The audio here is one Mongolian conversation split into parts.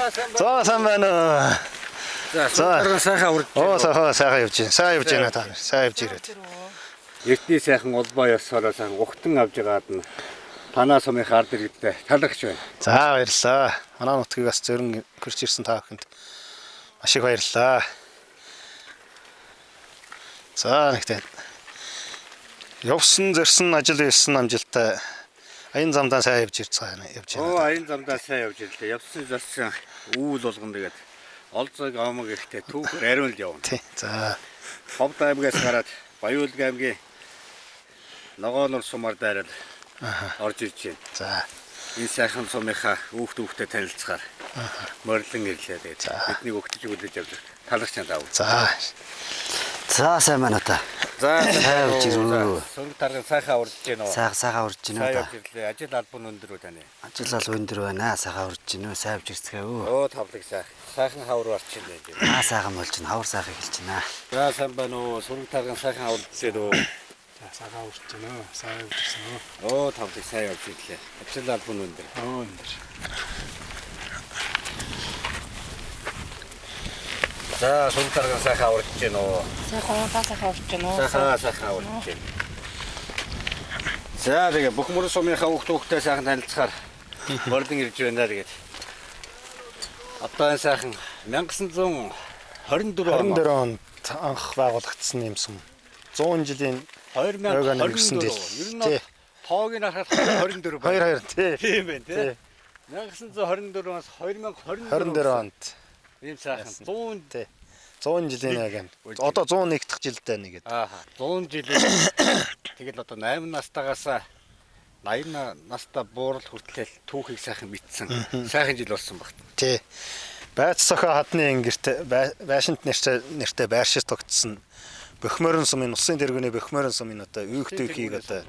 За сайн байна уу. За сайхан урд. Оо сайхан явж байна. Сайн явж байна та нар. Сайн явж ирээд. Эртний сайхан улбаа ёсороо сайхан угтан авж байгаад нь танаа сумын ард иргэдтэй талархж байна. За баярлалаа. Манай нутгийг бас зөрөн хөрч ирсэн та бүхэнд маш их баярлалаа. За нэгтэй. Явсан зөрсөн ажил хийсэн амжилттай аян замдаа сайн явж ирж байгаа явж байна. Оо аян замдаа сайн явж ирлээ. Явсан зөрсөн үүл болгон тэгээд олзог амаг ихтэй түүхээр ариун л явна. Тий. За. Ховд аймгаас гараад Баяулг аймгийн Ногоонор сумаар дайраад орж ирж байна. За. Энэ сайхан сумынхаа хүүхдүүхтэй танилцахаар морилон ирлээ. Тэгээд бидний өгтөж үлээж явж талархж байна. За. За сайн байна та. За хайр жирүү. Сөнгө тарган сайхан урдж байна уу? Сайхан урдж байна та. Ажил албан өндөр үү таны? Ажил албан өндөр байна. Сайхан урдж байна. Сайн авч ирцгээе үү. Оо тавлаг сайхан. Сайхан хавар орчин байна. Сайхан болж байна. Хавар сайхан эхэлж байна. За сайн байна уу? Сөнгө тарган сайхан урдж байна уу? Сайхан урдж байна. Сайн явж ирсэн үү? Оо тавлаг сайн явж ирлээ. Ажил албан өндөр. Оо өндөр. За сөнгө тарган сайхан урдж байна уу? Сайхан урдж байна уу? Сайхан урдж байна. За тэгээ бүх мөрөн сумынхаа хүүхдүүхтэй сайхан танилцахаар морилон ирж байна тэгээд. Одоо энэ сайхан 1924 онд анх байгуулагдсан юм сум. 100 жилийн 2024. Ер нь тоогийн харахад 24 22 тий. Тийм байна тий. 1924-аас 2022 онд ийм сайхан 100 тий. 100 жилийн яг юм. Одоо 101 дахь жилдээ нэгэд. 100 жилийн тэгэл одоо 8 настайгаас 80 настай буурал хүртэл түүхийг сайхан мэдсэн. Сайхан жил болсон багт. Тий. Байц цохоо хадны ингэрт байшинт нэртэй байршиж тогтсон Бөхмөрөн сумын усын тэргүүний Бөхмөрөн сумын одоо үйхтүйхийг одоо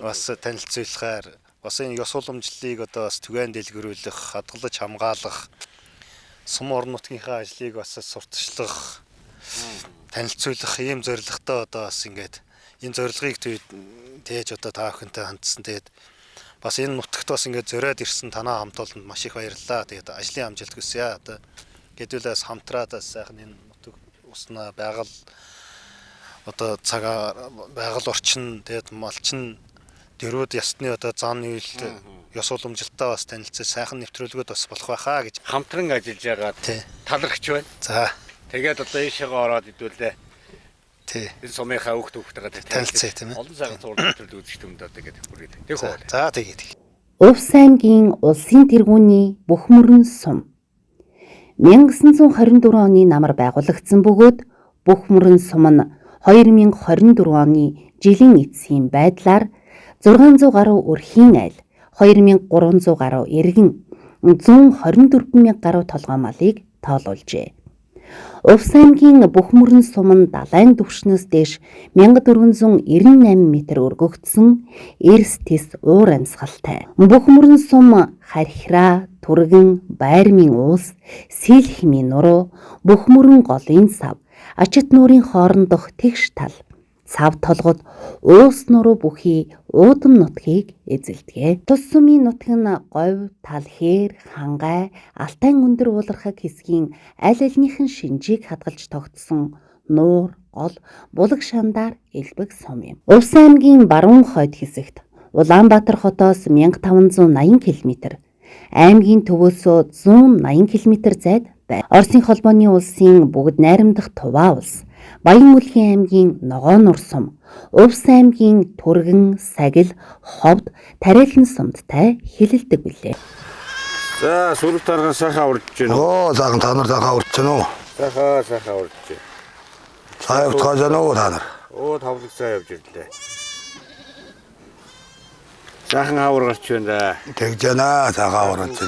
бас танилцуулахаар бас энэ ёс уламжлалыг одоо бас түгээн дэлгэрүүлэх, хадгалж хамгаалах, сум орон нутгийнхаа ажлыг бас сурталчлах, танилцуулах ийм зорилготой одоо бас ингээд энэ зорилгыг тээж одоо та бүхэнтэй хандсан. Тэгээд бас энэ нутагт бас ингээд зориод ирсэн танаа хамт олонд маш их баярлалаа. Тэгээд ажлын амжилт хүсье. Одоо гэдүүлээс хамтраад сайхан энэ нутаг уснаа байгаль одоо цагаа байгаль орчин тэгээд малчин дөрвөд ясны одоо зан үйлд ёс уламжлалтаа бас танилцаж сайхан нэвтрүүлгүүд бас болох байхаа гэж хамтран ажиллаж байгаа талархж байна. За. Тэгээд одоо ийшээгээ ороод идүүлээ. Тий. Энэ сумынхаа хүүхдүүхтэйгээ танилцъя тийм ээ. Олон сайхан зурлалт үзэж төмөд одоо гэдэг хүрээд. Тэг хөө. За тэгээд. Увс аймгийн улсын тэргүүний Бөхмөрөн сум 1924 оны намар байгуулагдсан бөгөөд Бөхмөрөн сум нь 2024 оны жилийн эцсийн байдлаар 600 гаруй өрхийн айл, 2300 гаруй иргэн, 124,000 гаруй толгой малыг тоолуулжээ. Увс аймгийн Бөхмөрөн сум нь далайн түвшнээс дээш 1498 м өргөгдсөн эрс тис уур амьсгалтай. Бөхмөрөн сум харьхраа, түргэн, байрмын уус, сэлхмийн нуруу, Бөхмөрөн голын сав, ачит нуурын хоорондох тэгш тал, цав толгод уус нуруу бүхий уудам нутгийг эзэлдэг. Тус сумын нутаг нь говь, талхээр, хангай, алтай өндөр уулархаг хэсгийн аль альнийхэн шинжийг хадгалж тогтсон нуур, гол, булаг шандар элбэг сум юм. Увс аймгийн баруун хойд хэсэгт Улаанбаатар хотоос 1580 км, аймгийн төвөөсөө 180 км зайд байна. Оросын холбооны улсын бүгд найрамдах Туваа улс, Баян-Үлгийн аймгийн Ногоонор сум, Увс аймгийн Түргэн, Сагил, Ховд, Тариалан сумдтай хэлэлдэг билээ. За сөрөг тарган сайхан урдж байна. Оо сайхан та нар сайхан урдж байна уу? Сайхан урдж байна. Сайн явж байна уу та нар? Оо тавлаг сайн явж ирлээ. Сайхан хавар гарч байна. Тэгж байна, сайхан урдж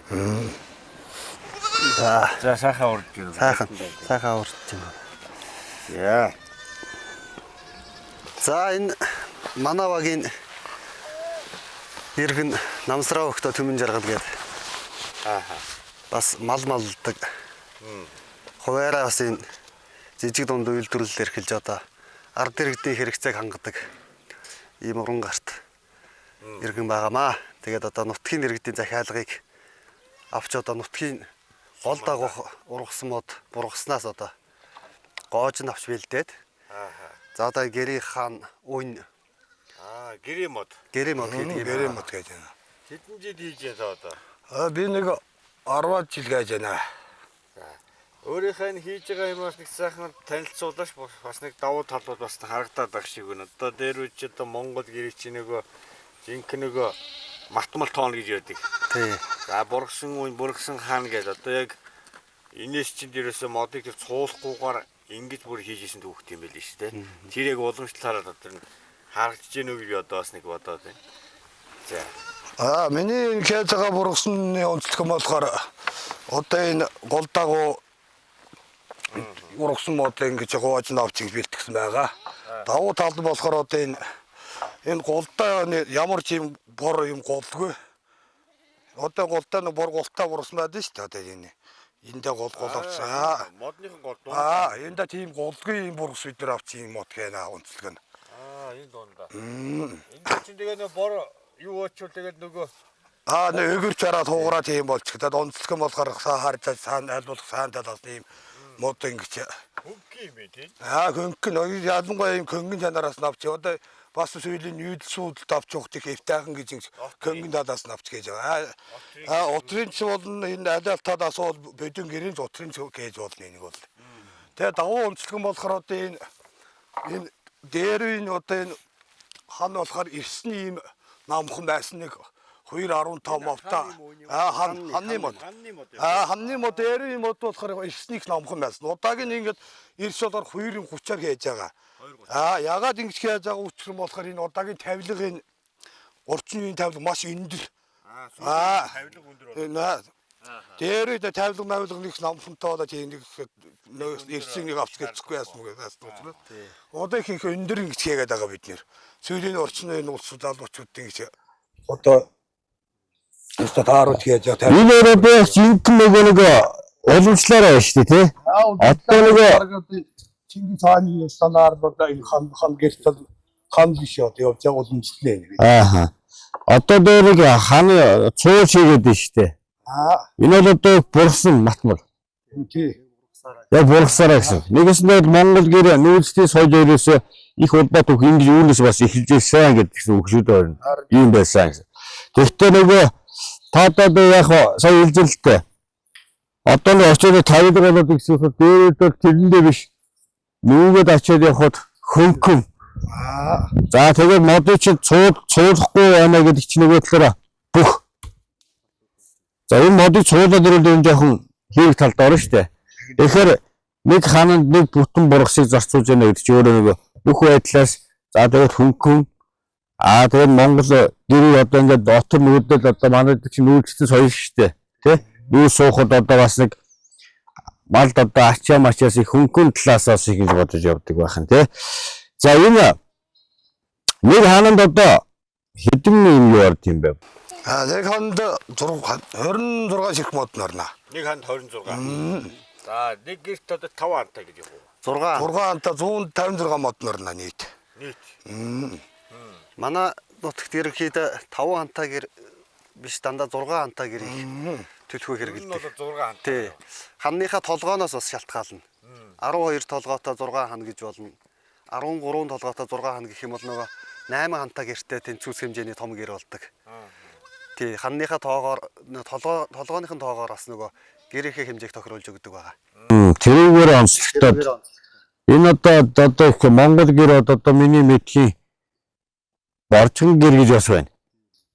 байна. За сайхан урдж байна. Сайхан урдж байна. Яа. За энэ манай багийн иргэн намсраа өгтөө төмөн жаргал гээд. Бас малдаг. Хуваараа бас энэ жижиг дунд үйлдвэрлэл эрхэлж одоо ард иргэдийн хэрэгцээг хангадаг ийм уран гарт иргэн байгаамаа. Тэгээд одоо нутгийн иргэдийн захиалгыг авч одоо нутгийн гол дагуух ургасан мод бургаснаас одоо гоож нь авч бэлдээд. За одоо гэрийн хаан үн Гэрээ мод. гэрийн мод гэдэг юм. Гэрээ мод гэж байна. Хэдэн жил хийж байгаа одоо? Би нэг 10 жил гэж байна. Өөрийнхөө хийж байгаа юмас нэг сайхан танилцуулаач бас нэг давуу талууд бас харагдаад байх шиг байна. Одоо дээр үуч одоо Монгол гэрээ чи нөгөө жинхэнэ нөгөө матмал тоон гэж яддаг. Тий. За бургасан үн бургасан хаан гэж одоо яг энэс чин дээрээс модыг тэр цуулахгүйгээр ингэж бүр хийжсэн түүхт юм байл шүү дээ. Тэр яг уламжлалаараа одоо харагдаж гэнэ үг би одоо бас нэг бодоод байна. За. Миний энэ хийж байгаа бургасны онцлог юм болохоор одоо энэ гол дагуу ургасан модыг ингэж гоож навч бэлтгэсэн байгаа. Давуу тал нь болохоор одоо энэ голдоо ямар ч юм бор юм голгүй. Одоо голдоо нэг бор голтаа бургасан байдаг шүү дээ. Одоо эндээ гол авцсан. Модныхан гол дуу. Эндээ тийм голгүй юм бургас бид нар авчих юм мод гэнэ онцлог нь. Энэ дундаа. Энд чинь тэгээ нэг бор юу очвол тэгээд нөгөө Нэг өгөр чараа туугараа тийм болчих. Тэгээд онцлог нь болохоор харж цаана айлбуулах цаана талаас ийм мод ингэж хөнгөн юм бэ тий? хөнгөн ялангуяа ийм хөнгөн чанараас навч. Одоо бас сүүлийн нүүдэлсүүдэлд авч явах их эвтэйхэн гэж хөнгөн талаас навч гэж байгаа. Утрын ч бол энэ алиалтаас бол бодин гэрийн утрын ч гэж болно энийг бол. Тэгээд давуу онцлог нь болохоор одоо энэ дээрийн одоо энэ хан болохоор ирсний ийм намхан байсан нэг 2.15 мовта ханны мод. Ханны мод дээрийн мод болохоор ирснийг намхан байсан. Удаагийн ингээд ирс болоор 2.30-аар хийж байгаа. Ягаад ингэж хийж байгаа учир нь болохоор энэ удаагийн тавилгын орчин үеийн тавилга маш өндөр. тавилга өндөр байна. Дээрээ тавилга мавилгыг намхантай болоо тийм нэг ирсийг нэг авч гээхгүй яасан мөн гэсэн. Одоо их өндөр ингэж хийгээд байгаа бид нэр. Сүүлийн орчин үеийн улс залуучуудын гэж одоо таарууд хийж байгаа. Энэ өөрөө жинхэнэ нэг уламжлалаа байна шүү дээ тий. Одоо нэг Чингис хааны станаар одоо энэ хан гэртэл хан биш одоо явж байгаа уламжлалээ. Одоо дээр нэг ханы цуу шигээд байна шүү дээ. Энэ бол одоо бургасан матмал. Тий. Яг бургасараа гэсэн. Нэгээс нь Монгол гэр нүүдэлтийн соёл ерөөсөө их улбат үг ингэж үүнээс бас эхэлж байсан гэдгсэн өгшүүд байна. Ийм байсан гэсэн. Тэгвэл нөгөө таадад яг сая илжүүлэлтээ. Одоо нэг очоод тавилга болоод ихсэхэд дээрээ бол тэрэндээ биш. Нүгэд очоод явхад хөнгөн. За тэгээд модыг чи цуулахгүй байна гэдэг чинь нөгөө талаараа бүх. За энэ модыг цуулаад ирээд энэ жоохон хэрэг талд орно шүү дээ. Тэгэхээр нэг хананд нэг бүтэн бургасыг зарцуулж яана гэдэг чи өөрөө нөгөө бүх байдлаас за тэгээд хөнгөн тэгээд Монгол гэрээ одоо ингээд дотор нүүдэл одоо манай чинь нүүдэлсэн соёл шүү дээ. Тэ? Нүү суухад одоо бас нэг малд одоо ачаа мачаас их хөнгөн талаасаас их гэж бодож явдаг байхын тий. За энэ нэг хананд одоо хэдэн юм юу орд юм бэ? Нэг ханд 26 ширхэг мод норно. Нэг ханд 26. За нэг гэрт одоо 5 хантай гэж яг уу. 6 хантай 156 мод норно нийт. Манай нутагт ерөнхийдөө 5 хантай гэр биш дандаа 6 хантай гэрийг төлөхөө хэрэгэлдэг. Энэ бол 6 хантай. Тий. Ханныхаа толгооноос бас шалтгаална. 12 толгойтой 6 хан гэж болно. 13 толгойтой 6 хан гэх юм бол нөгөө 8 хантай гэртээ тэнцвүүс хэмжээний том гэр болдог. Тий, ханныхаа тоогоор толгооныхын тоогоор бас нөгөө гэрийнхээ хэмжээг тохируулж өгдөг байгаа. Тэрүүгээр онцлогтой. Энэ одоо их Монгол гэр одоо миний мэдхийн борчгон гэр гэж бас байна.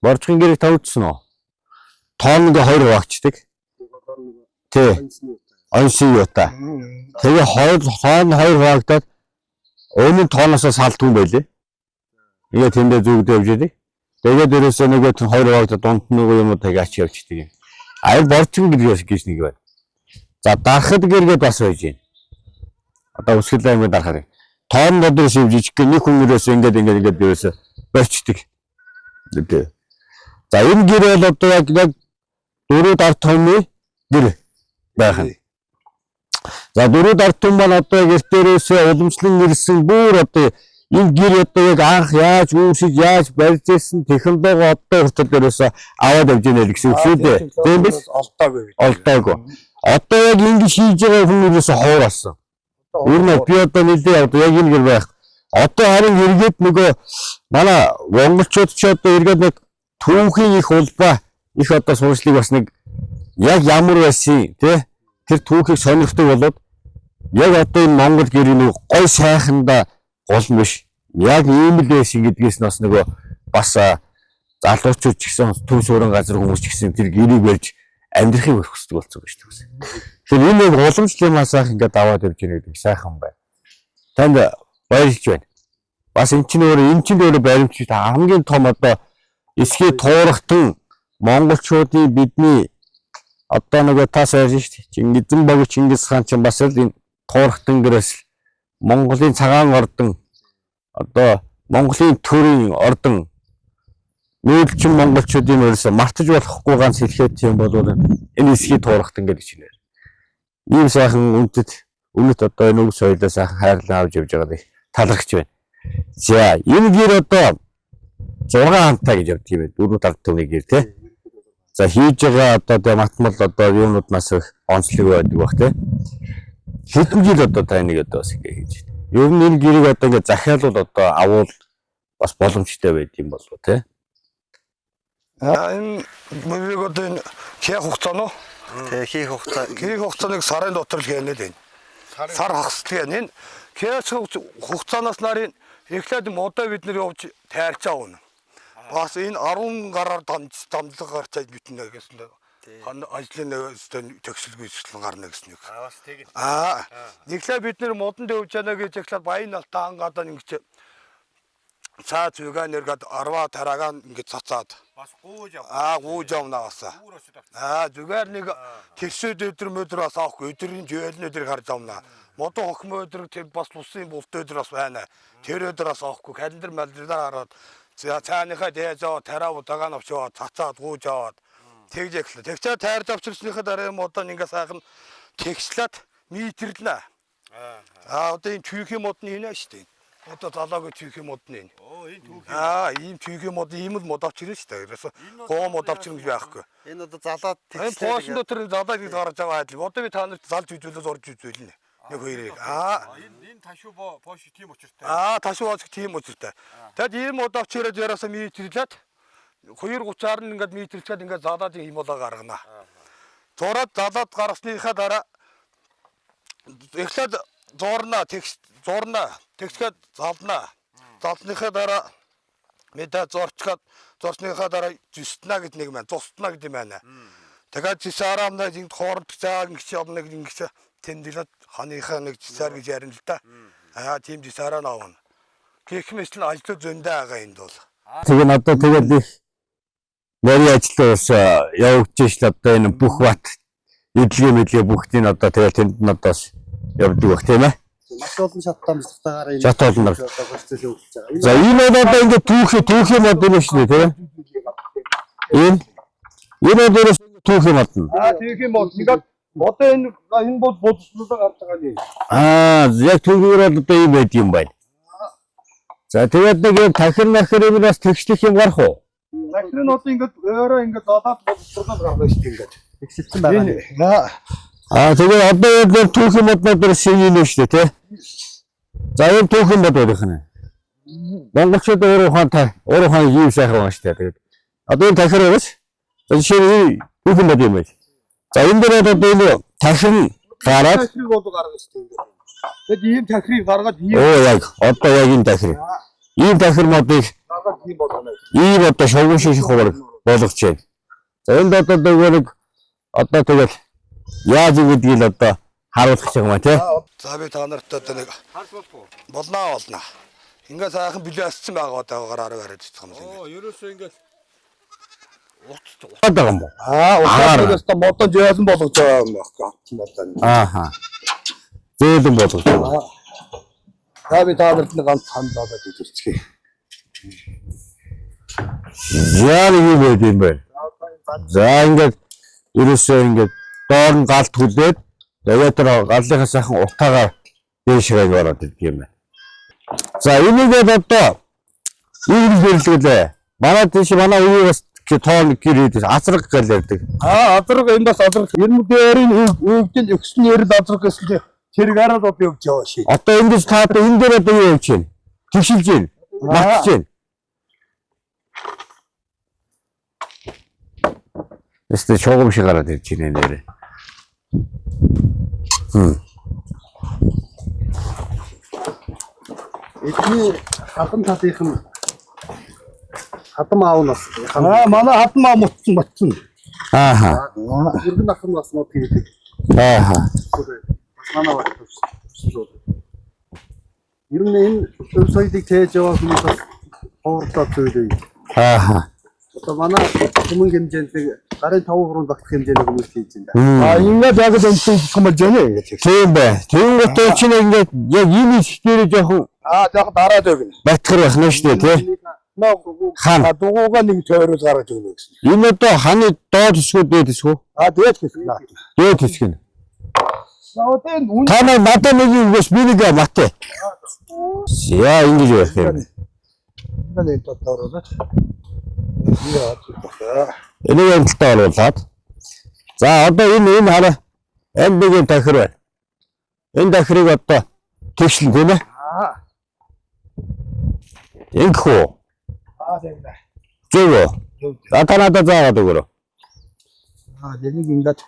Борчгон гэрийг тавьчихсан уу? Тоон ингээ 2 хуваагддаг. Тий. Онсын юутай. Тэгээ тоон 2 хуваагдаад өмнө тооноосоо салдгүй байлээ. Тэгээ тэндээ зүгд явж идэг. Тэгээд дээрээсээ нөгөө 2 хуваагдаад дунд нөгөө юм уу тагач явчихдаг юм. Аял борчгон гэж нэг байна. За дарахад гэргээд бас байж байна. Одоо үсгэлээ ингэ дарахаар. Тоон дотор шивж жижиг нэг хүнээрээс ингээд дээрээс борчдөг. Тэ. За энэ гэр бол одоо яг 4 дарт томны гэр байх нь. За 4 дарт том бол одоо гэр дээрээс уламжлан ирсэн бүр одоо энэ гэр одоо яг анх яаж үүсэж яаж барьж ирсэн технологи одоо хүртэл ерөөсө аваад явж байна л гэсэн үг шүү дээ. Тийм биш? Олдоогүй. Одоо яг ингэж хийж байгаа хүн ерөөсө ховор болсон. Өөрнөө би одоо нэлээ одоо яг энэ гэр байх. Одоо харин эргээд нөгөө манай монголчууд ч одоо эргээд нэг түүхийн их улбаа их одоо суурьшлыг бас нэг яг ямар байсан тий тэр түүхийг сонирхдаг болоод яг одоо энэ Монгол гэрийн нэг гой сайханда гол биш яг ийм л байсан гэдгээс нь бас нөгөө бас залуучууд ч гэсэн төв суурин газар хүмүүс ч гэсэн тэр гэрийг барьж амьдрахыг хүсдэг болсон гэж байна. Тэгэхээр энэ нэг уламжлалын масаах ингээд аваад явж байгаа гэдэг сайхан байна. Танд баярлж байна. Бас эн чинь өөрөө баримтч хамгийн том одоо эсхий туурахтан монголчуудын бидний одоо нөгөө тас ярьж шүү дээ. Эзэн богч Чингис хаан ч бас л энэ туурахтан гэрээс Монголын цагаан ордон одоо Монголын төрийн ордон нүүдэлчин монголчуудын ерөөсө мартаж болохгүй ганц хэлхээт юм бол энэ эсхий туурахтан гэдэг чинь. Ийм сайхан үнэт одоо энэ үг соёлоо сайхан хайрлан авч явж байгааг талархаж байна. За энэ гэр одоо 6 хантай гэж явдаг юм байна. 4 талд төвний гэр тий. За хийж байгаа одоо тэгээ матмал одоо юунууд нас онцлог байдаг бах тий. Хэдэн жил одоо та энийг одоо бас ингэ хийж байна. Ер нь энэ гэрийг одоо ингэ захиалвал одоо авуул бас боломжтой байд юм болов тий. Энэ мөрийг одоо энэ хийх хугацаа нь хийх хугацааныг сарын дотор л хийнэ л энэ. Сар хагасдаг энэ хийх хугацаанаас нарын эхлээд модоо бид нэр явж тайрчаа өгнө. Бас энэ 10 гараар дамжлага гарчаад битнэ гэсэн. Ажлын төгсөлгүйслэн гарна гэсэн үг. Бас тэг. Нэглээ бид нэр модонд явж яана гэж эхлээд баян алтаа ангаадаа ингэж цаа зүгээ нэргээд 10 тараага ингэж цацаад Бас гууж аваа. Гууж авнаа бас. Зүгээр нэг тэрсэд өдөр мөдөр бас аахгүй. Өдрийн жөөлн өдөр гарч авнаа. Модон хохим өдөр тэр бас усын булт өдөр бас байна. Тэр өдөр бас аахгүй. Календар малдраа хараад цааныхаа дээж аваа тараа удагаа навчаад цацаад гууж аваад тэгж эхлэв. Тэгчээ тайрж авчирсныхаа дараа модон ингээ сайхан тэгслээд нийтэрлнэ. Одоо энэ түүхийн модны хийнэ шүү дээ. Одоо залаагүй түүхийн модны. Энэ түүхийн. Ийм түүхийн мод ийм л мод авчирна шүү дээ. Ерөөсө гоо мод авчирна гэж байхгүй. Энэ одоо залаад энэ поошнд тэр залаад гэж гарч байгаа адил. Одоо би та нарт залж үзүүлээс орж үзүүлнэ. Нэг хоёрыг. Энэ ташуу поош тийм учиртай. Ташуу поош тийм учиртай. Тэгэд ийм мод авчираад яраасаа нийтэрлээд 2:30-аар нь ингээд нийтэрлээд ингээд залаад ийм болоо гаргана. Зураад залаад гарсныхаа дараа эхлээд зурна тэгсгээд зална. Залныхаа дараа мэдээ зорчныхаа дараа зүстна гэдэг нэг маань зустна гэдэг юм байна. Тэгээд жисаарамнаа зинг хоорд цааг ингэж явна ингэж тэмдэглээд ханыхаа нэг жисаар гэж ярина л да. Тийм жисаараа наавна. Гэх мэт л ажил зөндөө байгаа энд бол. Тэгээ одоо тэгээд их нарийн ажлаас явагдаж л одоо энэ бүх бат эдлэгээ бүгдийг одоо тэгээд тэнд нь одоо явдаг бах тийм ээ. Маш олон шат дамжлагтайгаар энэ Шат олон нар. процесс явуулж байгаа. За энэ одоо ингэ түүхийн мод юм шүү дээ тийм. Энэ одоо түүхийн мод нь. Түүхийн мод ингээд одоо энэ бол бодслолоо гарч байгаа юм. Яг түүгээр бол одоо юм байд юм байна. За тэгээд нэг юм тахир юм бас тэгшлэх юм гарах уу? Тахир нь одоо ингээд өөрөө ингээд додоод бодслолоо гарна шүү дээ ингээд. Тэгсэлсэн байгаа. Тэгээ одоо яг түүхийн моднууд шинэ юм шүү дээ тий. За энэ түүхийн мод байх нь. Монголчууд өөрөө хаан ийм сайхан байна шүү дээ. Тэгээд одоо энэ тахир байгаач. Жишээ түүхийн мод юм байна. За энэ дээр одоо энэ тахир нь гараад тахирыг бол гаргана шүү дээ. Тэгэд ийм тахирыг гаргаад ийм яг одоо яг энэ тахир. Ийм тахир модыг гаргаад ийм болгоно. ийм одоо шовгон шиших болгож байна. За энд одоо нэг одоо тэгэл яаж гэдгийг л одоо харуулах юм аа тий. За би та нарт одоо нэг болно. Ингээ сайхан билээссэн байгаа даагаар арай бариад идэх юм л. Ерөөсөө ингээд Уцаад юм уу? Уцаад өстө модон жийлэн болгож байгаа юм байна. Зөөлөн болгож байгаа. За би та нарт нэг ганц хандаад үзүүлчихье. Яа юу байд юм бэ? За ингээд ерөөсөө ингээд доор нь галт хүлээд тэгээд тэр галлынхаа сайхан утаагаар дээшгээ ороод ирдэг юм байна. За энийгээд одоо юу гэж нэрлэгэлээ. Манай тийш манай үе бас тоон гэр хийдэг азраг гэж ярьдаг. Азраг энэ бас азраг ерөнхийдөө өвдөл өгсөн ярил азраг гэсэн чинь тэрэг араад одоо явж байгаа шээ. Одоо ингэж таад энэ дээр одоо юу явж байна? Тэгшилж байна. Матж байна. Эсвэл чогом шиг гараад ирж байна нэрээ. Эдний хатан татынхан хатам аав нас. Манай хатмаа мутсан. Ааха. Иргэн ах нь бас мод хийдэг. Ааха. Бас манай баг шүү. Ер нь энэ соёлыг тээж яваа хүмүүс бас хоортой зүйлээ. Ааха. Одоо манай хүмүүн хэмжээнд гарын 5% багтах хэмжээний хүмүүс хийж байна. Ингээд яг л энэ юм болж байна гэж. Тийм бай. Тийм готоо чинь ингээд яг ийм ихтэй жоохон Яг дараад өгнө. байтгар байх нь шүү дээ тий. Хан. Дугуугаа нэг тойрол гаргаж өгнө гэсэн. Энэ одоо ханы доод хэсгүү дээд хэсгүү? Дээд хэсэг наа. Дээд хэсэг нь. Одоо энэ үн Та нар надад нэг юм биш би нэг матэ. Яа ингэж байх юм. энэ дотоороо. Энийг амталтаа оруулаад. За одоо энэ хараа. Энэ нэг тахир байна. Энэ тахирыг одоо тэгшлэн тийм ээ. Инхүү. тийм байна. Зөв. Атанада заагаад өгөрөө. Энийг ингээд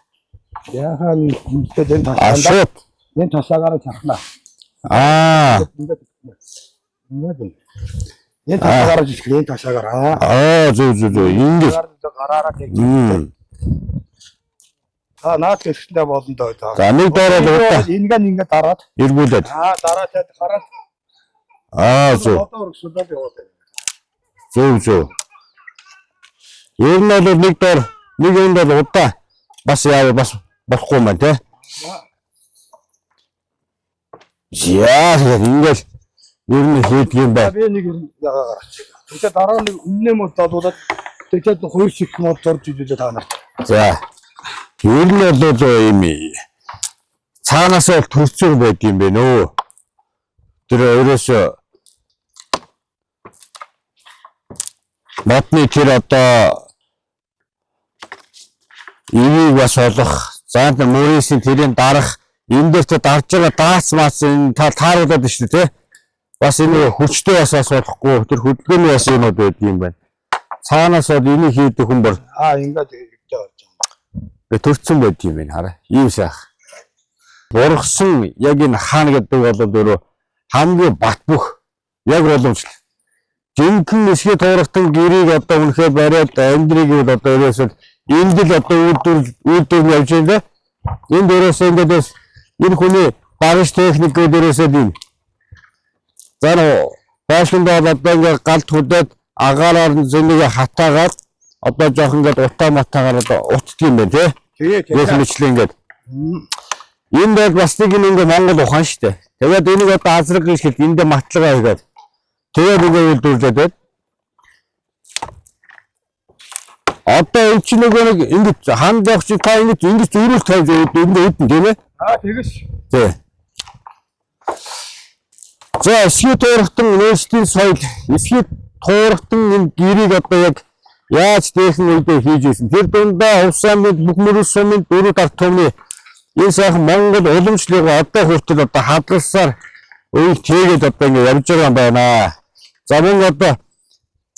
яхаа ингээд энэ тасаа Ашиг. энэ тасаагаараа чархнаа. Ингээд энэ тасаагаараа жишээ энэ тасаагаараа. Зөв. Ингэж. Гараараа тэг. Наад гэсэндээ болно доо. За нэг доороо дуудаа. Ингээд дараад. Эргүүлээд. Дараад гараад. Зөв. Одоо өргөсөдөө яваад. Зөв. Ер нь бол нэг доор нэг юм бол удаа бас яа бас болохгүй маань тий. Яа ингээл ер нь хийдэг юм байна. Би нэг ягаа гарч. Тэгээд дараа нэг өмнө мод дуудаад тэгээд хоёр шиг мод зорж идэлээ та нарт. За. Ер нь бол юм цаанаас бол төрцөг байд юм бэ нөө. Тэр өөрөөсөө модны тэр одоо ивийг бас олох, заанд мөрөөсийн тэрийн дарах, энэ дээр тэ дарж байгаа даац маац энэ тааруулаад байна шүү дээ тий. Бас энэ хүчтэй бас болохгүй тэр хөдөлгөөний бас юмуд байд юм байна. Цаанаас бол энийг хийдэг хүн бол Ингээд явж байгаа. төрцөн байд юм байна хараа. Ийм сайх. Бургасан яг энэ хаана гэдэг бол өөрөө хамгийн бат бөх яг боломжтой. Жинхэнэ нисгээ туурахтан гэрийг одоо үнэхээр бариад амьдрыг бол одоо ерөөсөө энд л одоо үйлдвэр явж байна. Энд ерөөсөө ингээд энэ хүний багш техникүүд ерөөсөө юм. За нөө баашинд бол одоо ингээд галт хөдөөд агаараар зэнийг хатаагаад одоо жоох ингээд утаа матаагаар одоо утдаг юм байна тий. Тэгээд мэтлээ ингээд. Энэ бол бас нэг ингээд Монгол ухаан шүү дээ. Тэгээд энийг одоо азраг гэж хэлээд эндээ матлагаа хийгээд тэгээд үгээ үйлдвэрлээд одоо энэ чинь нэг ингэж хандах чи та ингэж зөрүүл тавьж эндээ үтэн тийм ээ? Тэгэж. Тий. За эсхий туурахтан нөөцийн соёл, эсхий туурахтан энэ гэрийг одоо яг яаж техник үедээ хийж ирсэн. Тэр дундаа хувьсан мэд бүх мөрөс сумын дөрөв дарт томны энэ сайхан Монгол уламжлалыг одоо хүртэл одоо хадлалсаар үйл тэгээд одоо ингэ явж байгаа юм байна. За мөн одоо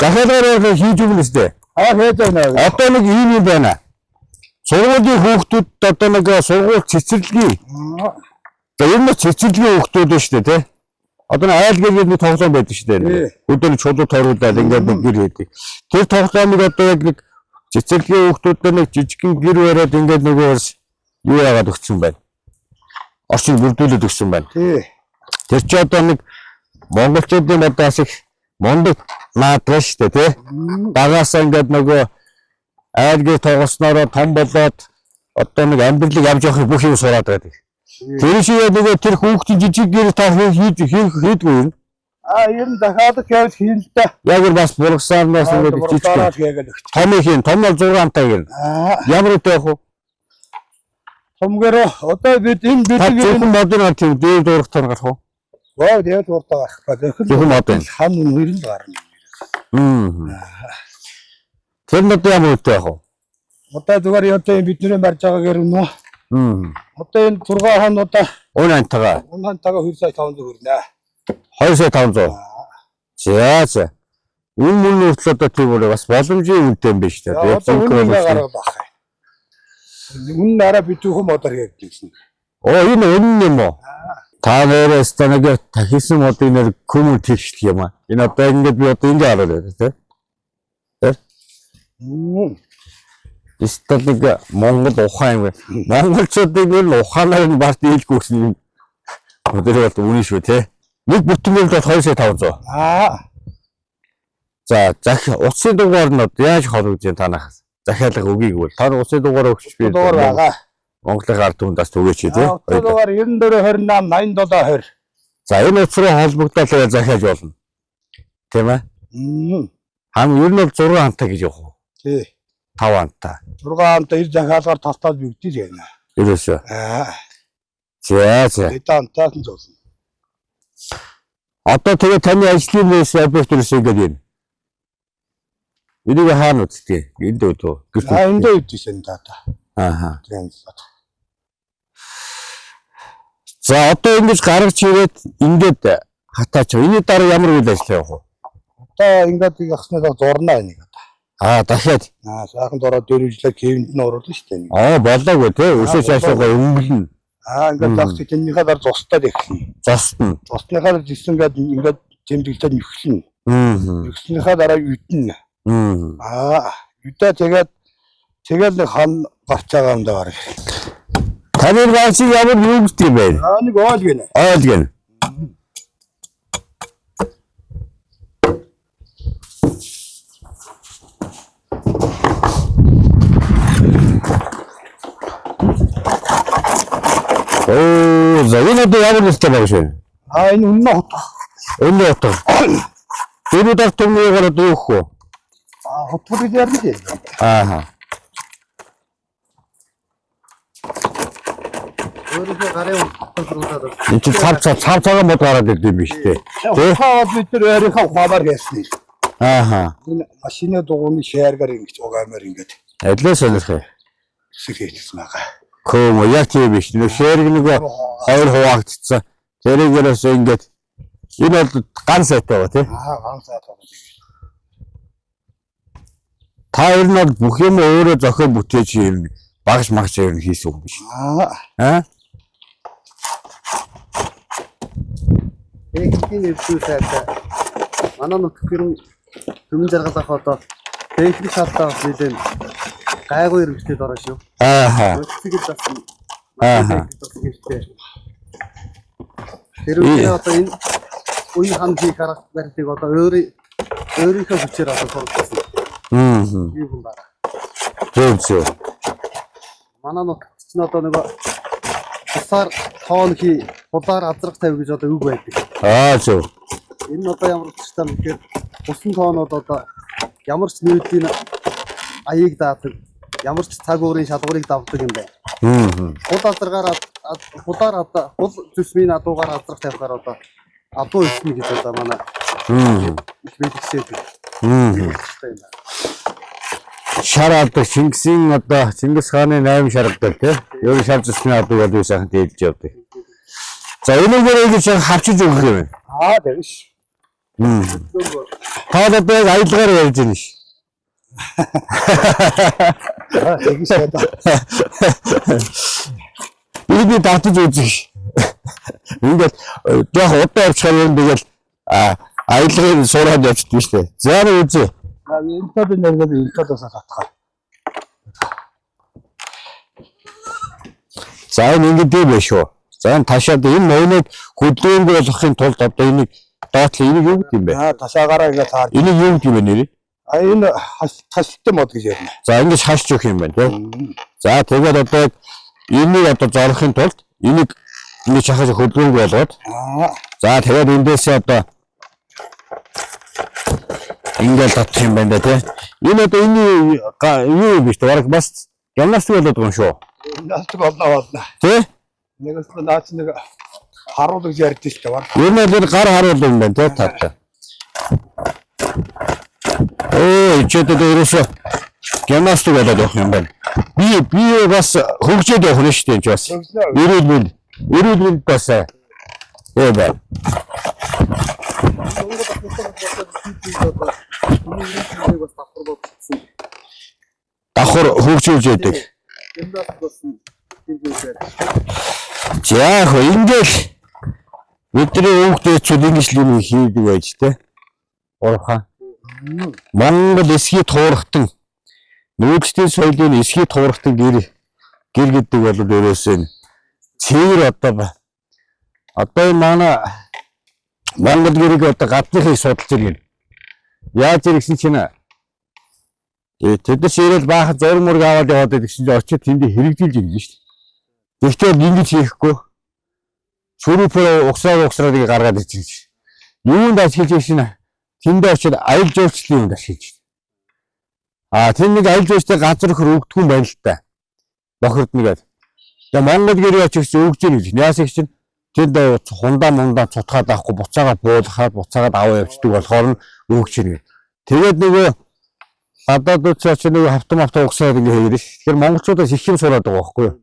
захиалгаар хийж өгнө өстэй. Хийж байна. Одоо нэг юм байна. Сургуулийн хүүхдүүд одоо нэг сургууль цэцэрлэгийн. За ер нь цэцэрлэгийн хүүхдүүд байна шүү дээ тий. Одоо нэг айл гэрийн нэг тоглоом байдаг шүү дээ. Өдөр чулуу торуулаад ингээд нэг гэр хийдэг. Тэр тоглоомыг одоо яг нэг цэцэрлэгийн хүүхдүүдэд нэг жижигхэн гэр бариад ингээд нөгөө юу яагаад өгсөн байна. Орчин бүрдүүлээд өгсөн байна. Тэр чи одоо нэг монголчуудын одоо бас их мундаг наадах шүү дээ тий. Дагаасаа ингээд нөгөө айл гэр тоглоснороо том болоод одоо нэг амьдралыг явж явах бүх юм сураад байдаг. Тэр шиг нөгөө тэр хүүхдийн жижиг гэр та хийдгүй юм. Ер нь дахиад явж хийн л да. Яг л бас бургасаанаас нэг жижиг. Том их юм. Том бол 6 амтай гэр. Ямар үтэй явах вэ? Томгороо одоо бид энэ бидний модын тийм дээр дуурах тань гарах уу? Гоо тэгээд урдаа гарах ба. Зөвхөн одоо энэ. Хан үнээр л гарна. Тэр нь одоо ямар үтэй яг вэ? Одоо зүгээр одоо бидний барьж байгаагаар үнэ. Одоо энэ 6 хон одоо Уун антага. унхантайгаа 2 сая 500 хүрнэ. 2 сая 500. За. Өмнө нь хүртэл одоо тийм үү бас боломжийн үнэтэй юм биш үү? Одоо үнэ гараад байна. Үнэ араа битүүхэн модоор ярьдагсэн. Энэ үнэн юм уу? Та нэрээ станаг тахисан одоо энэ коммент хийх юм аа. Энэ одоо ингэж би одоо ингэ хараад байна тийм. Исталиг Монгол ухаан юм. Монголчуудын энэ ухаанаар нь барт ийлгүй гэсэн. Өдөр бол үнэн шүү те. Нэг бүтэн бол 2 сая 500. За уцсын дугаар нь яаж холбож байна танаас? Захиалга өгье гэвэл та уцсын дугаар өгч би. Дугаар байгаа. Монголын ард түмэндээс түгээч тий. Уцсын дугаар 94 28 87 20. За энэ уц руу холбогдоод захиалж болно. Тийм ээ? Хам ер нь бол 6 хамтаа гэж явах уу? Тий. 5 хамтаа. 6 хамтаа ир захиалгаар талтаад бигдэж байна. Ерөөсөө. За. Эд хамтаас нь зовсон. Одоо тэгээ таны ажлын нээс объект ерөөсөө ингэ юм. Энийг хаана үзтээ? Энд үү? Энд үдчихсэн та. Тийм. За одоо ингэж гаргаж ирээд ингээд хатаач. Энийний дараа ямар үйл ажиллагаа явах вэ? Одоо ингээд явахснаа зурнаа энийг одоо. Дахиад. Сайхан дороо дөрвөлжлээ кевэнд нь оруулна шүү дээ. Болоогүй тий. Өсөж цаашаа өнгөлнө. Ингээд багц тэнийхээ дараа зостаад эхэлнэ. Зостныхаа жисэн ингээд тэмдэглээд нөхлөн. Нөхснийхаа дараа үднэ. Үдээ тэгээд нэг хан гарч байгаа юм даа. Таны багц ямар юу гэдэг юм бэ? Нэг оол гэнэ. Оол гэнэ. Энэ одоо ямар нэртэй байгаа шээ? Энэ үнэн хот. Үнэн хот. Тэр удаа төмөөр одоо юу хөө? Хотбол гэж ярина тийм. Өөрөөр гарын утгуулаад. Энд чинь цав мод гараад ирдэг юм биш үү? Ухаад бид нар өөрийнхөө ухаанаар хийсэн. Энэ машины дугууны шааргаар ингэж угаамаар ингэж. Адлаа сонирхоо. Хэсэг хийсэн байгаа. Ком яг тийм биш. Нэг шаарг нэг 2 хуваагдчихсан. Тэрийгээрээс ингэж энэ бол ган сайтай байгаа тийм. Ган сайтай байгаа. Та ер нь бол бүх юм өөрөө зохион бүтээж юм багш магч ер нь хийсэн юм биш. Техникийн нэвтрүүлэг сайтай. Манай нутгийн төмөн жаргалах одоо техник шалтгаан нэлээд гайгүй хэрэгтэд ороо шүү. Нутгийг дасан. Тэр үеийн одоо энэ үе хан хийх арга барилыг одоо өөрийнхөө хүчээр одоо суралцсан. Юу байна? Зөв. Манай нутагт нь одоо нэг тусаар тоон хий хулаар азрах тавь гэж одоо үг байдаг. Зөв. Энэ нь одоо ямар утгатай юм гэхээр усан тоонууд одоо ямар ч нүүдлийн аяыг даадаг, ямар ч цаг уурын шалгуурыг давдаг юм байна. Хул азаргаар хул зүсмийн адуугаар азрах тавихаар одоо адуу ирсэн гэж одоо манай их мэдгсээд. Шар алдаг Чингисийн одоо Чингис хааны 8 шар алдаг тий. Ерөн шар зүсний алдаг бол юу сайхан дээлж явдаг. За энэгээр ингэж хавчиж өгөх юм. Тэгш. Та одоо яг аялгаар ярьж байна ш. Тэгш одоо. Би татж үзье. Ингээд яг удаа явчихсан юм тэгэл аялгыг сураад явчихдаг шүү дээ. За үзье. Энэ тод нэргээд энэ тодоос татхаа. За ингэ дээ биш үү? За энэ ташаад энэ нойныг хөдөлгөөнгүй болгохын тулд одоо энийг доотлоо энийг юу гэдэг юм бэ? Ташаагаараа ингэ таар. Энийг юу гэдэг юм бэ нэрээ? Энэ хашилттай мод гэж ярина. За ингэж хашж өгөх юм байна тийм. За тэгээд одоо энийг одоо зорохын тулд энийг шахаж хөдөлгөөнгүй болгоод. За тэгээд эндээсээ одоо ингээл татчих юм байна тий. Энэ одоо энэ юу биш дээ. Бас гимнастик болоод байгаа юм шүү. Гимнастик болно. Тий? Нэгээс наач нэг харуулж ярьдээ шүү дээ. Ер нь л гар харуулдаг юм байна тий таатай. Ичээд ерөөсө гимнастик болоод явах юм байна. Би бас хөгжөөд явах нь шүү дээ бас. Эрүүл бас ээ бай. Давхар хөгжүүлж яадаг. За ингээл бидний хүүхдүүд ингэж л юм хийдэг байж тээ. Урахаа. Монгол эсхий туурхтан нүүдэлтийн соёлын эсхий туурхтан гэр гэдэг бол ерөөсөө цэвэр одоо манай Монгол гэрийг одоо гадныхыг судалж иргэн. Яаж иргсэн чинь тэд ширэл баахан зураг мураг аваад яваад гэсэн чинь очиод тэнд хэрэгжилж ирнэ шүү дээ. Гэхдээ ингэж хийхгүй шүрүүпээр угсраад гаргаад ирчихсэн. Юунд ашиглаж ирсэн тэнд очиод аялал жуулчлалын юмд ашиглаж байна. Тэр нэг аялал жуулчлалын газар хөр өгдгүн байна л та. Бохирд нэгээд. Тэгээ Монгол гэрээ очиж өгж ийн гэж. Яасыг чинь тэнд хундаа цутгаад авахгүй буцаагаа буулгахад буцаагаад аваа явчихдаг болохоор нь өгч ийн. Тэгээд нөгөө гадаадд очиж нөгөө автомат угсаад ингэ хийгэрэн ш. Тэгэхээр монголчуудаас их юм сураад байгаа байхгүй юу?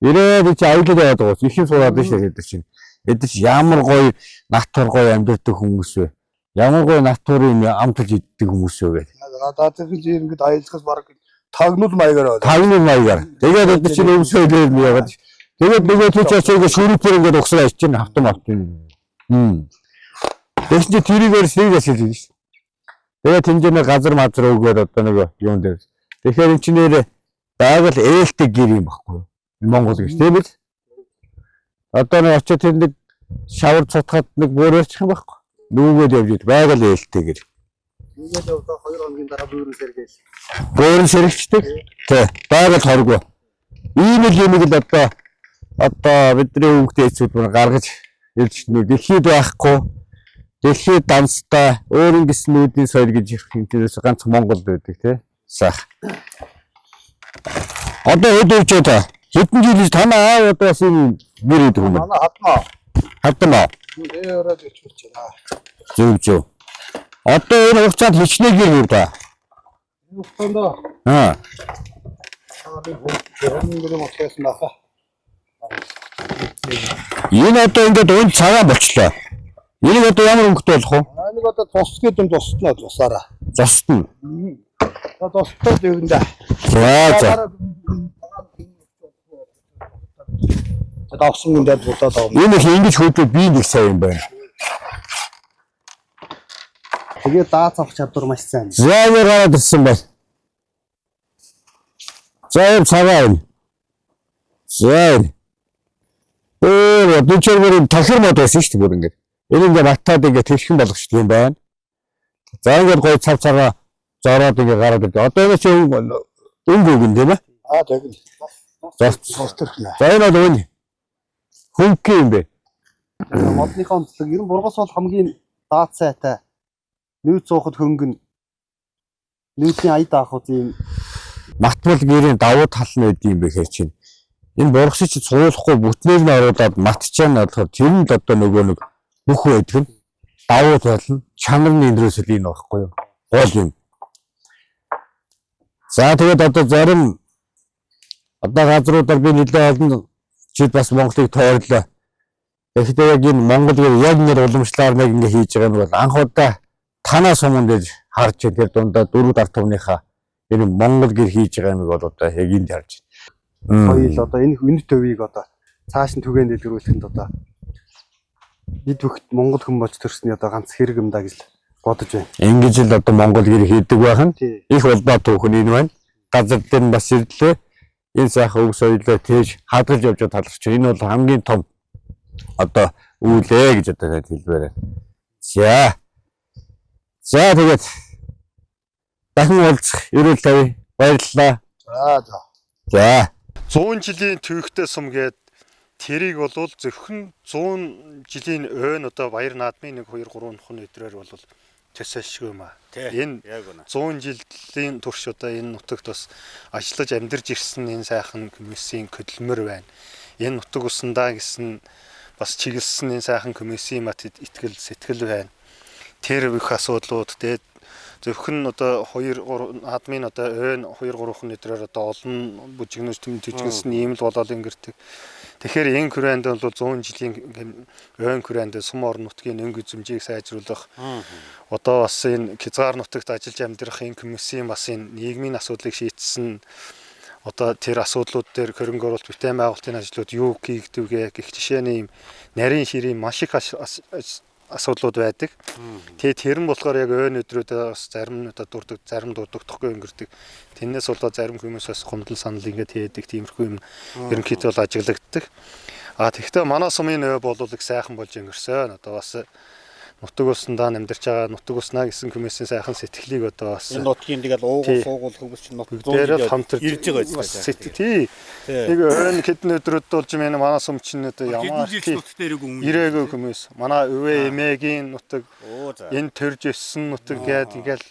Ирээд чи аялал яваад байгаа. Их юм сураад ш гэдэг чинь. Эдгээр ямар гоё натур гоё амьдэрдэг хүмүүс вэ? Ямар гоё натурын амталж иддэг хүмүүс вэ гэдэг. Гадаадын ингээд аялахаас баг тагнуул маягаар. Тэгээд эдгээр чинь өвсөө илээд яваад. Тэгээд нөгөө төч очиж шүрүүпээр ингээд угсаа ич чинь автомат. Тэгсэн чи тэрийгээр сэрэг ашиглаж байна ш. Тэгээд тэмжээний газар мазар өгөөд одоо нэг юм дээр. Тэгэхээр энэ чинь нэр байгаль ээлтэй гэр юм баггүй юу? Монгол гэж тийм үү? Одоо нэг очиж тэнд шавар цутгаад нэг буурчих юм байхгүй. Нүгөөд явж ид байгаль ээлтэй гэр. Тэгээд одоо 2 хоногийн дараа буурын сэргээс. Буурын сэрэгчдэг. Тий. Байгаль хоргүй. Ийм л одоо бидний хүүхдээчүүд мөр гаргаж ирж дэлхийд байхгүй. Дэлхийд данстай өөрийн гиснүүдийн соёл гэж ирэх юм тэрээс ганц Монгол байдаг тий. Сах. Одоо өдөөж та хэдэн жил танаа одоо бас энэ нэр идэв юм. Манай Хатмаа. Өөрөөр хэлж байна. Зөв. Одоо энэ хугацаанд хичнээн гэр юу та? Энэ хугацаанд Энэ одоо ингээд өн цагаан болчлоо. Энийг одоо ямар өнгөтэй болох вэ? Нэг одоо тус гэдэг юм тусна тусаараа. Зостно. Тустай дэвэндээ. За. Давсан гүндээ болоод байгаа. Энэ их ингэж хөөдөө би нэг сайн юм байна. Тэгээд даацх авах чадвар маш сайн. За гараад ирсэн байна. За цагаан. За. Дүүчээр тахир мод байсан шүү дээ бүр ингээд. Энэ ингээд батаад ингээд төвшин болгочтой юм байна. За ингээд гой цав цагаа зороод ингээд гараад ирдэг. Одоо энэ чи өнгө өгөн тийм ээ? Тэгвэл. За энэ бол өн. Хөнгө юм бэ. Модныхоо онцлог ер нь бургас бол хамгийн даад сайтай. Нүүц суухад хөнгөн. Нүүцийн ая даах үгүй юм. Матмал гэрийн давуу тал нь үүд юм бэ хэр чинь. Энэ бургас чи цуулахгүй бүтнийг нь оруулаад матчаан болохоор тэр нь л одоо нөгөө нэг бүх байдаг нь давуу тал нь чанарны эндрөөсөл энэ байхгүй юу? Гол юм. За тэгээд одоо зарим одоо газруудаар би нэлээд олон жид бас Монголыг тоорлоо. Тэгэхдээ яг энэ Монгол яг нэг уламжлалаар нэг ингэ хийж байгаа нь бол анх удаа танаа суман дээр харж тэр дундаа 4-5-ныхаа энэ Монгол гэр хийж байгаа юм бол одоо яг энд харж байна. Хоёул одоо энэ үнэт төвийг одоо цааш нь түгээнд дэлгэрүүлэхэд одоо бид бүхт Монгол хүн болж төрсний одоо ганц хэрэг юм да гэж бодож байна. Ингэж л одоо Монгол гэр хийдэг байх нь их улбаа түүхэн энэ байна. Газар дээр нь бас ирлээ. Энэ сайхан өв соёлоо тээж хадгалж явж байгаа таларч. Энэ бол хамгийн том одоо үүлээ гэж одоо хэлбэрээ. За тэгээд дахин уулзах эрүүл тавь баярлалаа. За 100 жилийн төвөгтэй сум гээд тэрийг бол зөвхөн 100 жилийн ойн одоо баяр наадмын 1 2 3 хон өдрөөр бол төсөөлшгүй юм аа. Энэ 100 жилийн турш одоо энэ нутагт бас ажиллаж амьдарч ирсэн энэ сайхан хүмүүсийн хөдөлмөр байна. Энэ нутаг усандаа гэсэн бас чиглэсэн энэ сайхан комиссийн мат итгэл сэтгэл байна. Тэр их асуудлууд тэгээд зөвхөн одоо 2 3 админ одоо ойн 2 3 өдрөөр одоо олон бүжигнэж тэмдэглэсэн ийм л болоод ингэрдэг. Тэгэхээр энэ хүрээнд бол 100 жилийн ойн хүрээнд сум орон нутгийн өнгө эзэмжийг сайжруулах одоо бас энэ хязгаар нутагт ажиллаж амьдрах энэ комиссийн бас энэ нийгмийн асуудлыг шийдсэн одоо тэр асуудлууд дээр хөрөнгө оруулалт бүтээн байгуулалтын ажлууд юу хийгдвэгэ гэх жишээний ийм нарийн ширийн маш их асуудлууд байдаг. Тэгээ тэр нь болохоор яг ойн өдрүүдээ бас зарим нь одоо дурдаг, зарим дурдагдахгүй өнгөрдөг. Тэрнээс болоод зарим хүмүүс бас гомдол санал ингээд хийдэг тиймэрхүү юм ерөнхийдөө бол ажиглагддаг. Тэгэхдээ манай сумын ой бол их сайхан болж өнгөрсөн. Одоо бас нутаг уснаа амьдарч байгаа нутаг уснаа гэсэн хүмүүсийн сайхан сэтгэлийг одоо бас Энэ нутгийн тэгэл уугуул суугуул хүмүүс чинь нутаг 100 дээрээ хамтарч ирж байгаа юм. тий. Нэг ойн хэдэн өдрөд болж манай манай сум чинь одоо ямар ирээгүй хүмүүс. Манай өвөө эмээгийн нутаг энэ төрж өссөн нутаг гэдэг ингээл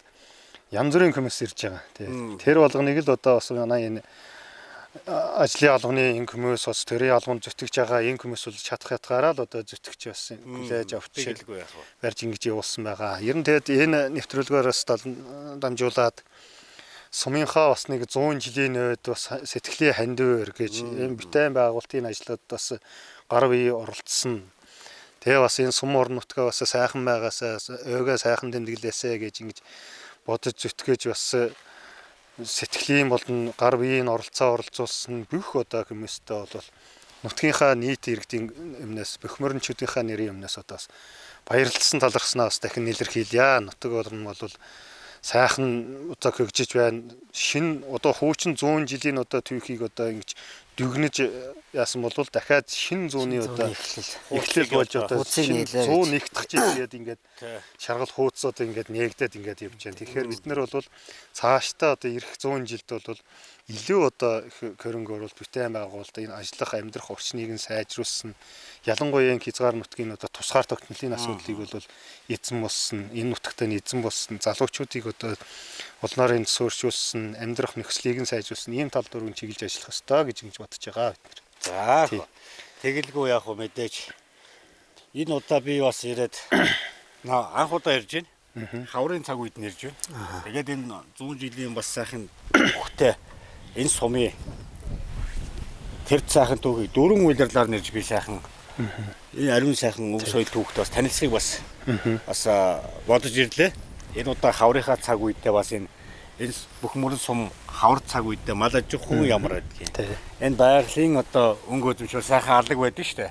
янз бүрийн хүмүүс ирж байгаа. Тий. Тэр болгоныг л одоо бас манай энэ ажлын албаны энэ хүмүүс бас төрийн албанд зүтгэж байгаа энэ хүмүүс бол чадах ятгаараа л одоо зүтгэж бас хүлээж авч барьж ингэж явуулсан байгаа. Ер нь тэгэд энэ нэвтрүүлгээрээс дамжуулаад сумынхаа бас нэг 100 жилийн үед бас сэтгэлийн хандив гэж энэ бүтээн байгуулалтын ажлууд бас гар бие оролцсон. Тэгээ бас энэ сум орон нутгаа бас сайхан байгаасаа ойгоо сайхан тэмдэглээсэ гэж ингэж бодож зүтгэж бас сэтгэлийн болон гар биеийн оролцуулсан бүх одоо хүмүүстэй бол нутгийнхаа нийт иргэдийн өмнөөс бөхмөрөнчүүдийнхаа нэрийн өмнөөс одоо баярлалсан талархснаа бас дахин илэрхийлье. Нутаг орн бол сайхан одоо хөгжиж байна. Шинэ одоо хуучин 100 жилийн одоо түүхийг одоо ингэж дүгнэж яасан бол дахиад шинэ зууны одоо эхлэл болж одоо 100 нэгтгэж игээд ингээд шаргал хуудсууд ингээд нээгдээд ингээд явж байна. Тэгэхээр бид нар бол цаашдаа одоо ирэх 100 жилд бол илүү одоо хөрөнгө оруулалт бүтээн байгуулалт энэ ажиллах амьдрах орчныг нь сайжруулсан. Ялангуяа энэ хязгаар нутгийн одоо тусгаар тогтнолын асуудлыг бол эзэн болсон, энэ нутагтаа эзэн болсон, залуучуудыг одоо олноор энэ суурьшуулсан, амьдрах нөхцөлийг нь сайжруулсан ийм тал дөрвөн чиглэж ажиллах ёстой гэж бодож байгаа бид нар. За тэгэлгүй яг хөө мэдээж энэ удаа би бас ирээд анх удаа ирж байна. Хаврын цаг үед нэрж байна. Тэгээд энэ 100 жилийн бас сайхан хөхтэй энэ сумын тэр сайхан түүхийг дөрвөн үйлрлээр нэрж би сайхан энэ ариун сайхан өв соёл түүхтэй бас танилцахыг бас бодож ирлээ. Энэ удаа хаврынхаа цаг үедээ бас энэ бүх мөрөн сум хавар цаг үедээ мал аж ахуйн ямар байдгийг. Энэ байгалийн одоо өнгө үзмж сайхан алга байдаг шүү дээ.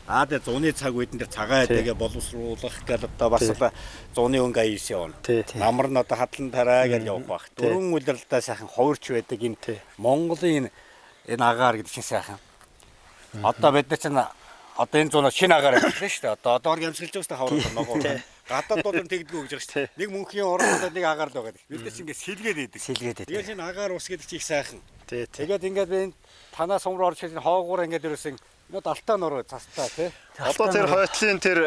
Тэгээ зуны цаг үедэн дээр цагаа тэгээ боловсруулах гэл одоо бас зуны өнгө аяас явна. Намар нь одоо хадлан тараа гэж явах бах. Дөрвөн үйлрэлдээ сайхан хувирч байдаг энэ Монголын энэ агаар гэдэг чинь сайхан. Одоо бид нар чинь одоо энэ зуна шинэ агаар ажиллана шүү дээ. Одоо гямсгалж байгаа хаврууд ногоо. Гадаад бол тэгдэггүй гэж байгаа шүү дээ. Нэг мөнхийн орнод нэг агаар л байгаа. Бид нар чинь ингээд сэлгээд идэг. Тэгээд энэ агаар ус гэдэг чинь их сайхан. Тэгээд ингээд би танаа сум руу орж ирсэн хоогуур ингээд ерөөсөн нөт алтаа нуруу цастаа тий. Одоо тэр хойтлын тэр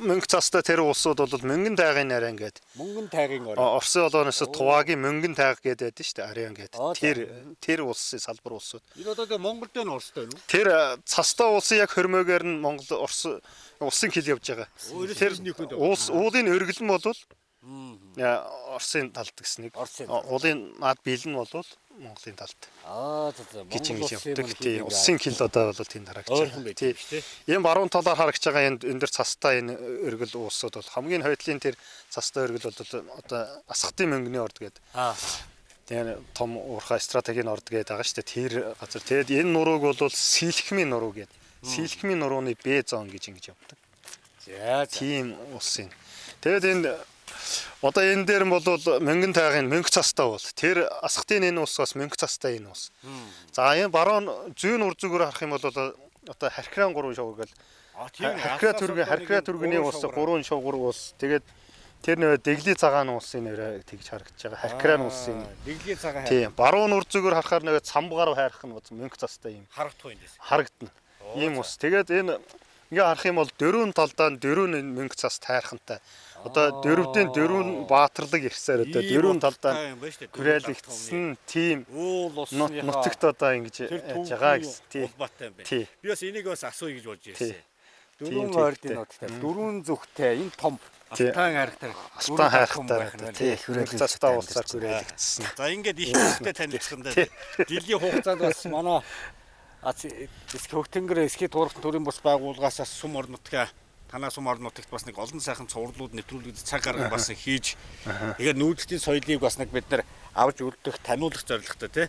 мөнгө цастаа тэр улсууд бол мөнгөн тайгын нараа ингээд. Мөнгөн тайгын орн. Орсын олооноос Туваагийн мөнгөн тайг гэдэг байдаг шүү дээ. Ариан гэдэг. Тэр улсын салбар улсууд. Энэ одоо Монголд энэ Оростой юу? Тэр цастаа улсын яг хөрмөөгөр нь Монгол Орос улсын хил явж байгаа. Тэр уулын өргөл нь бол Оросын талд гэсэн нэг. Уулын над биел нь бол Монголын талд. Гэж ингэж явдаг. Тийм улсын хил одоо бол тийм харагдаж байгаа. Тийм. Ийм баруун талаар харагдж байгаа энэ дээр цастаа энэ өргөл уусууд бол хамгийн хойдлын тэр цастаа өргөл бол одоо асхтын мөнгөний орд гэдэг. Тэгээ том уурхай стратегийн орд гэдэг байгаа шүү дээ. Тэр газар. Тэгэд энэ нурууг бол силхмийн нуруу гэдэг. Силхмийн нурууны Б зон гэж ингэж явдаг. За тийм улсын. Тэгэд энэ одоо энэ дээр нь бол мөнгөн тайгын мөнгө цастаа бол тэр асхтын энэ ус бас мөнгө цастаа энэ ус. За энэ баруун зүүн ур зүгээр харах юм бол одоо хархиран 3 шугуур гэл хархира түргэний ус 3 шугуур ус. Тэгээд тэр нөө дэгли цагаан улсын нэрээ тэгж харагдаж байгаа. Хархиран улсын дэгли цагаан. Тийм баруун ур зүгээр харахаар нөө цамбгаар хайрах нь мөнгө цастаа юм. Харагдах юм дэс. Харагдана. Ийм ус. Тэгээд энэ ингээ харах юм бол дөрвөн талдаа дөрвөн мөнгө цас тайрхантай. Одоо дөрвдийн дөрвөн баатарлаг ирсээр одоо дөрвөн талдаа гүрэлэгдсэн тийм нутагт одоо ингэж яаж байгаа гэсэн. Тийм. Би бас энийг бас асууя гэж болж ирсэн. Дөрвөн ординуудтай, дөрвөн зүгтэй, энэ том алтан хайртай. Алтан хайртай тий хүрээлцээ уулзаар хүрээлэгдсэн. За ингээд их хүнтэй танилцсан дээ. Жилийн хугацаанд бас манай Хөвтөнгөр эсхий туурхтан төрийн бус байгууллагаас сум орон нутгаа танаа сум орон нутагт бас нэг олон сайхан цувралууд нэвтрүүлгүүд цаг гарган бас хийж тэгээд нүүдэлтийн соёлыг бас нэг бид нар авч үлдэх таниулах зорилготой тий.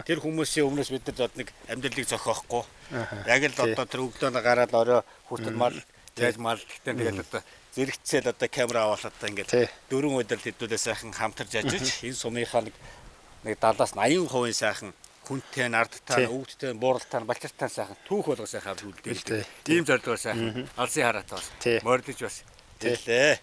Тэр хүмүүсийн өмнөөс бид нар нэг амьдралыг зохиохгүй. Яг л одоо тэр өглөө гараад орой хүртэл мал яаж мал гэхдээ тэгээд одоо зэрэгцэл одоо камера аваад одоо ингээд дөрвөн удирд хэдүүлээ сайхан хамтарч ажиж энэ сумынхаа нэг 70-80% сайхан хүнтэй, нардтай, өвдтэй, бууралтай, балчиртай сайхан түүх болгоо сайхан авч үлдээл. Тийм зорилгоор сайхан алсын хараатай бас мордож бас хэллээ.